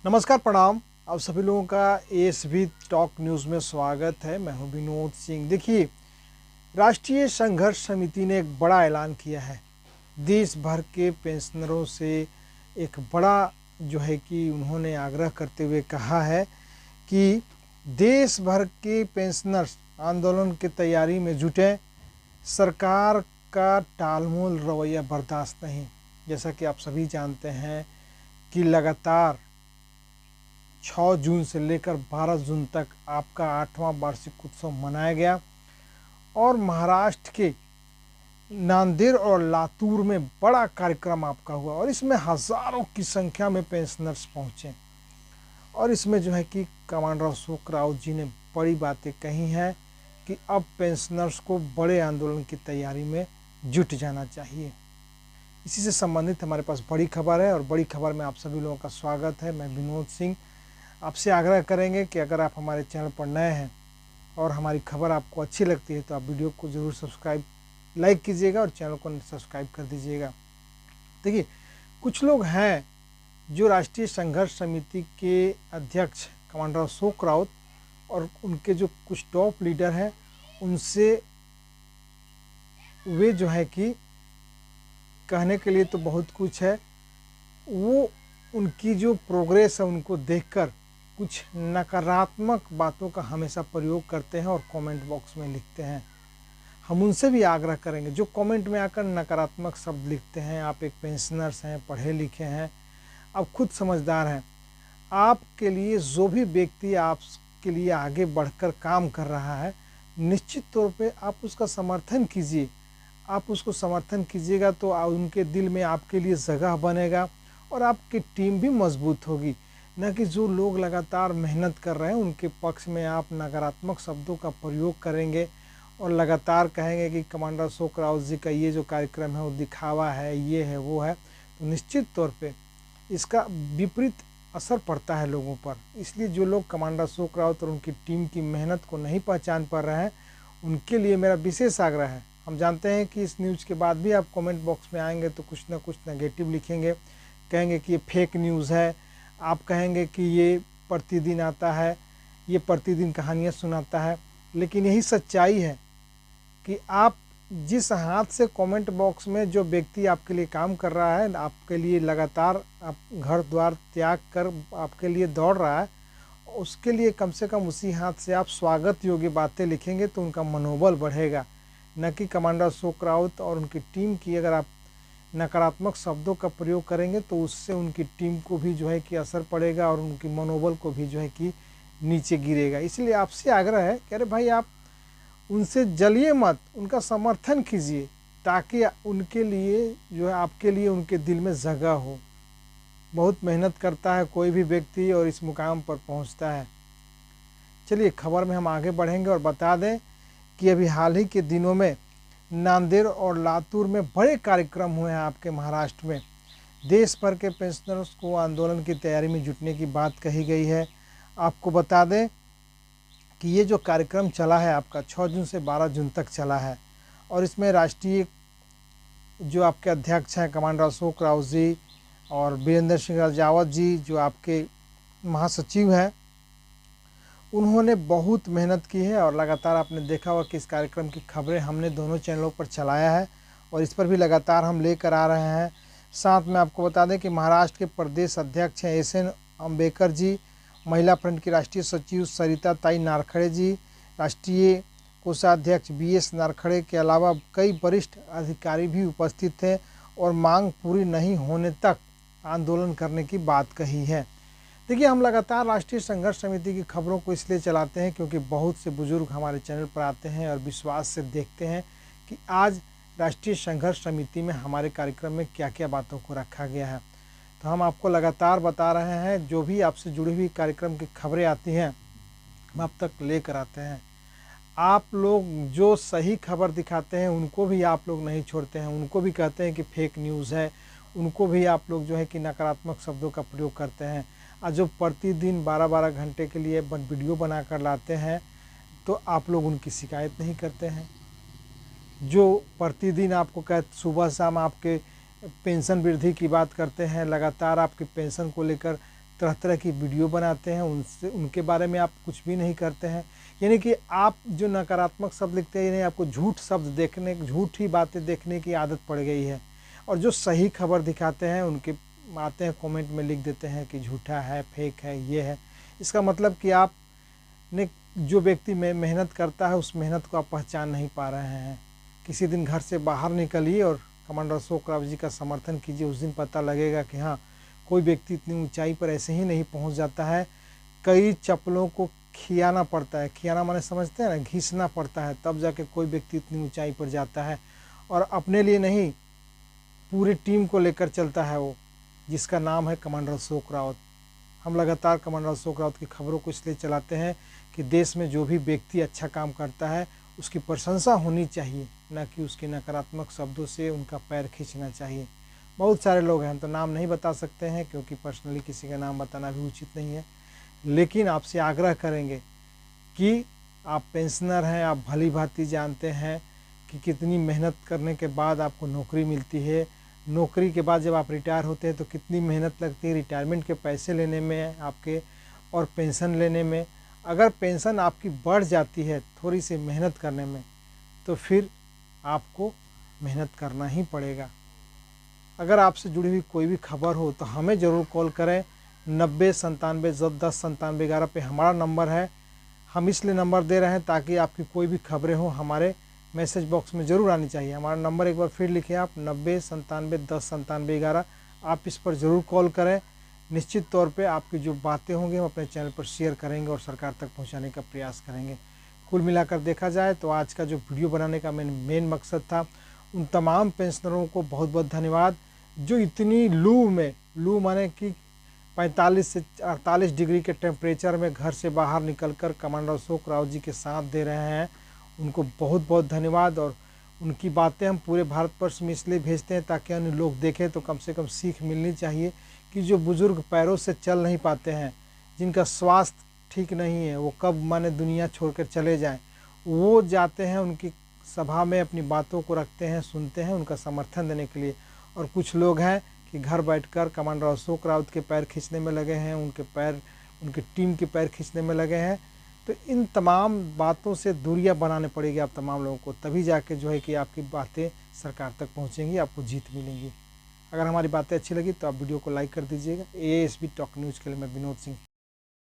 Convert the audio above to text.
नमस्कार, प्रणाम। आप सभी लोगों का एएसवी टॉक न्यूज़ में स्वागत है। मैं हूं विनोद सिंह। देखिए, राष्ट्रीय संघर्ष समिति ने एक बड़ा ऐलान किया है। देश भर के पेंशनरों से एक बड़ा जो है कि उन्होंने आग्रह करते हुए कहा है कि देश भर के पेंशनर्स आंदोलन की तैयारी में जुटें। सरकार का टालमटोल रवैया बर्दाश्त नहीं। जैसा कि आप सभी जानते हैं कि लगातार 6 जून से लेकर 12 जून तक आपका 8वां वार्षिक उत्सव मनाया गया और महाराष्ट्र के नांदेड़ और लातूर में बड़ा कार्यक्रम आपका हुआ और इसमें हज़ारों की संख्या में पेंशनर्स पहुंचे। और इसमें जो है कि कमांडर अशोक राउत जी ने बड़ी बातें कही हैं कि अब पेंशनर्स को बड़े आंदोलन की तैयारी में जुट जाना चाहिए। इसी से संबंधित हमारे पास बड़ी खबर है और बड़ी खबर में आप सभी लोगों का स्वागत है। मैं विनोद सिंह आपसे आग्रह करेंगे कि अगर आप हमारे चैनल पर नए हैं और हमारी खबर आपको अच्छी लगती है तो आप वीडियो को ज़रूर लाइक कीजिएगा और चैनल को सब्सक्राइब कर दीजिएगा। देखिए, कुछ लोग हैं जो राष्ट्रीय संघर्ष समिति के अध्यक्ष कमांडर अशोक राउत और उनके जो कुछ टॉप लीडर हैं उनसे वे जो है कि कहने के लिए तो बहुत कुछ है, वो उनकी जो प्रोग्रेस है उनको देखकर कुछ नकारात्मक बातों का हमेशा प्रयोग करते हैं और कमेंट बॉक्स में लिखते हैं। हम उनसे भी आग्रह करेंगे जो कमेंट में आकर नकारात्मक शब्द लिखते हैं। आप एक पेंशनर्स हैं, पढ़े लिखे हैं, आप खुद समझदार हैं। आपके लिए जो भी व्यक्ति आपके लिए आगे बढ़कर काम कर रहा है, निश्चित तौर पे आप उसका समर्थन कीजिए। आप उसको समर्थन कीजिएगा तो उनके दिल में आपके लिए जगह बनेगा और आपकी टीम भी मजबूत होगी। न कि जो लोग लगातार मेहनत कर रहे हैं उनके पक्ष में आप नकारात्मक शब्दों का प्रयोग करेंगे और लगातार कहेंगे कि कमांडर अशोक राउत जी का ये जो कार्यक्रम है वो दिखावा है, ये है, वो है, तो निश्चित तौर पे इसका विपरीत असर पड़ता है लोगों पर। इसलिए जो लोग कमांडर अशोक राउत और उनकी टीम की मेहनत को नहीं पहचान पा रहे हैं उनके लिए मेरा विशेष आग्रह है। हम जानते हैं कि इस न्यूज़ के बाद भी आप कमेंट बॉक्स में आएंगे तो कुछ ना कुछ नेगेटिव लिखेंगे, कहेंगे कि ये फेक न्यूज़ है, आप कहेंगे कि ये प्रतिदिन आता है, ये प्रतिदिन कहानियाँ सुनाता है। लेकिन यही सच्चाई है कि आप जिस हाथ से कमेंट बॉक्स में जो व्यक्ति आपके लिए काम कर रहा है, आपके लिए लगातार आप घर द्वार त्याग कर आपके लिए दौड़ रहा है, उसके लिए कम से कम उसी हाथ से आप स्वागत योग्य बातें लिखेंगे तो उनका मनोबल बढ़ेगा। न कि कमांडर अशोक राउत और उनकी टीम की अगर आप नकारात्मक शब्दों का प्रयोग करेंगे तो उससे उनकी टीम को भी जो है कि असर पड़ेगा और उनकी मनोबल को भी जो है कि नीचे गिरेगा। इसलिए आपसे आग्रह है कि अरे भाई, आप उनसे जलिए मत, उनका समर्थन कीजिए ताकि उनके लिए जो है आपके लिए उनके दिल में जगह हो। बहुत मेहनत करता है कोई भी व्यक्ति और इस मुकाम पर पहुंचता है। चलिए, खबर में हम आगे बढ़ेंगे और बता दें कि अभी हाल ही के दिनों में नांदेड़ और लातूर में बड़े कार्यक्रम हुए हैं आपके महाराष्ट्र में। देश भर के पेंशनर्स को आंदोलन की तैयारी में जुटने की बात कही गई है। आपको बता दें कि ये जो कार्यक्रम चला है आपका 6 जून से 12 जून तक चला है और इसमें राष्ट्रीय जो आपके अध्यक्ष हैं कमांडर अशोक राउत जी और वीरेंद्र सिंह राजावत जी जो आपके महासचिव हैं, उन्होंने बहुत मेहनत की है और लगातार आपने देखा होगा कि इस कार्यक्रम की खबरें हमने दोनों चैनलों पर चलाया है और इस पर भी लगातार हम लेकर आ रहे हैं। साथ में आपको बता दें कि महाराष्ट्र के प्रदेश अध्यक्ष हैं एसएन अम्बेकर जी, महिला फ्रंट की राष्ट्रीय सचिव सरिता ताई नारखड़े जी, राष्ट्रीय कोषाध्यक्ष बीएस नारखड़े के अलावा कई वरिष्ठ अधिकारी भी उपस्थित थे और मांग पूरी नहीं होने तक आंदोलन करने की बात कही है। देखिए, हम लगातार राष्ट्रीय संघर्ष समिति की खबरों को इसलिए चलाते हैं क्योंकि बहुत से बुजुर्ग हमारे चैनल पर आते हैं और विश्वास से देखते हैं कि आज राष्ट्रीय संघर्ष समिति में हमारे कार्यक्रम में क्या क्या बातों को रखा गया है। तो हम आपको लगातार बता रहे हैं, जो भी आपसे जुड़ी हुई कार्यक्रम की खबरें आती हैं हम आप तक लेकर आते हैं। आप लोग जो सही खबर दिखाते हैं उनको भी आप लोग नहीं छोड़ते हैं, उनको भी कहते हैं कि फेक न्यूज़ है, उनको भी आप लोग जो है कि नकारात्मक शब्दों का प्रयोग करते हैं। और जो प्रतिदिन 12-12 घंटे के लिए वीडियो बनाकर लाते हैं तो आप लोग उनकी शिकायत नहीं करते हैं। जो प्रतिदिन आपको सुबह शाम आपके पेंशन वृद्धि की बात करते हैं, लगातार आपकी पेंशन को लेकर तरह तरह की वीडियो बनाते हैं, उनसे उनके बारे में आप कुछ भी नहीं करते हैं। यानी कि आप जो नकारात्मक शब्द लिखते हैं, यानी आपको झूठ शब्द देखने, झूठी बातें देखने की आदत पड़ गई है। और जो सही खबर दिखाते हैं उनके आते हैं कमेंट में लिख देते हैं कि झूठा है, फेक है, ये है। इसका मतलब कि आपने जो व्यक्ति में मेहनत करता है उस मेहनत को आप पहचान नहीं पा रहे हैं। किसी दिन घर से बाहर निकलिए और कमांडर अशोक राव जी का समर्थन कीजिए, उस दिन पता लगेगा कि हाँ, कोई व्यक्ति इतनी ऊंचाई पर ऐसे ही नहीं पहुंच जाता है। कई चप्पलों को खियाना पड़ता है, खियाना माने समझते हैं ना, घिसना पड़ता है, तब जाके कोई व्यक्ति इतनी ऊंचाई पर जाता है। और अपने लिए नहीं, पूरी टीम को लेकर चलता है वो, जिसका नाम है कमांडर अशोक रावत। हम लगातार कमांडर अशोक रावत की खबरों को इसलिए चलाते हैं कि देश में जो भी व्यक्ति अच्छा काम करता है उसकी प्रशंसा होनी चाहिए, न कि उसके नकारात्मक शब्दों से उनका पैर खींचना चाहिए। बहुत सारे लोग हैं, हम तो नाम नहीं बता सकते हैं क्योंकि पर्सनली किसी का नाम बताना भी उचित नहीं है, लेकिन आपसे आग्रह करेंगे कि आप पेंशनर हैं, आप भली भांति जानते हैं कि कितनी मेहनत करने के बाद आपको नौकरी मिलती है। नौकरी के बाद जब आप रिटायर होते हैं तो कितनी मेहनत लगती है रिटायरमेंट के पैसे लेने में आपके, और पेंशन लेने में। अगर पेंशन आपकी बढ़ जाती है थोड़ी सी मेहनत करने में, तो फिर आपको मेहनत करना ही पड़ेगा। अगर आपसे जुड़ी हुई कोई भी खबर हो तो हमें ज़रूर कॉल करें। 9097109711 पे हमारा नंबर है। हम इसलिए नंबर दे रहे हैं ताकि आपकी कोई भी खबरें हो हमारे मैसेज बॉक्स में ज़रूर आनी चाहिए। हमारा नंबर एक बार फिर लिखिए आप, 9097109711। आप इस पर ज़रूर कॉल करें। निश्चित तौर पे आपकी जो बातें होंगी हम अपने चैनल पर शेयर करेंगे और सरकार तक पहुंचाने का प्रयास करेंगे। कुल मिलाकर देखा जाए तो आज का जो वीडियो बनाने का मेन मकसद था, उन तमाम पेंशनरों को बहुत बहुत धन्यवाद जो इतनी लू में, लू माने कि 45 से 48 डिग्री के टेम्परेचर में घर से बाहर निकलकर कमांडर अशोक राव जी के साथ दे रहे हैं। उनको बहुत बहुत धन्यवाद। और उनकी बातें हम पूरे भारतवर्ष में इसलिए भेजते हैं ताकि अन्य लोग देखें तो कम से कम सीख मिलनी चाहिए कि जो बुज़ुर्ग पैरों से चल नहीं पाते हैं, जिनका स्वास्थ्य ठीक नहीं है, वो कब माने दुनिया छोड़कर चले जाएं, वो जाते हैं उनकी सभा में, अपनी बातों को रखते हैं, सुनते हैं उनका समर्थन देने के लिए। और कुछ लोग हैं कि घर बैठकर कमांडर अशोक रावत के पैर खींचने में लगे हैं, उनके पैर, उनकी टीम के पैर खींचने में लगे हैं। तो इन तमाम बातों से दूरियां बनाने पड़ेगी आप तमाम लोगों को, तभी जाके जो है कि आपकी बातें सरकार तक पहुंचेंगी, आपको जीत मिलेंगी। अगर हमारी बातें अच्छी लगी तो आप वीडियो को लाइक कर दीजिएगा। ASB टॉक न्यूज़ के लिए मैं विनोद सिंह।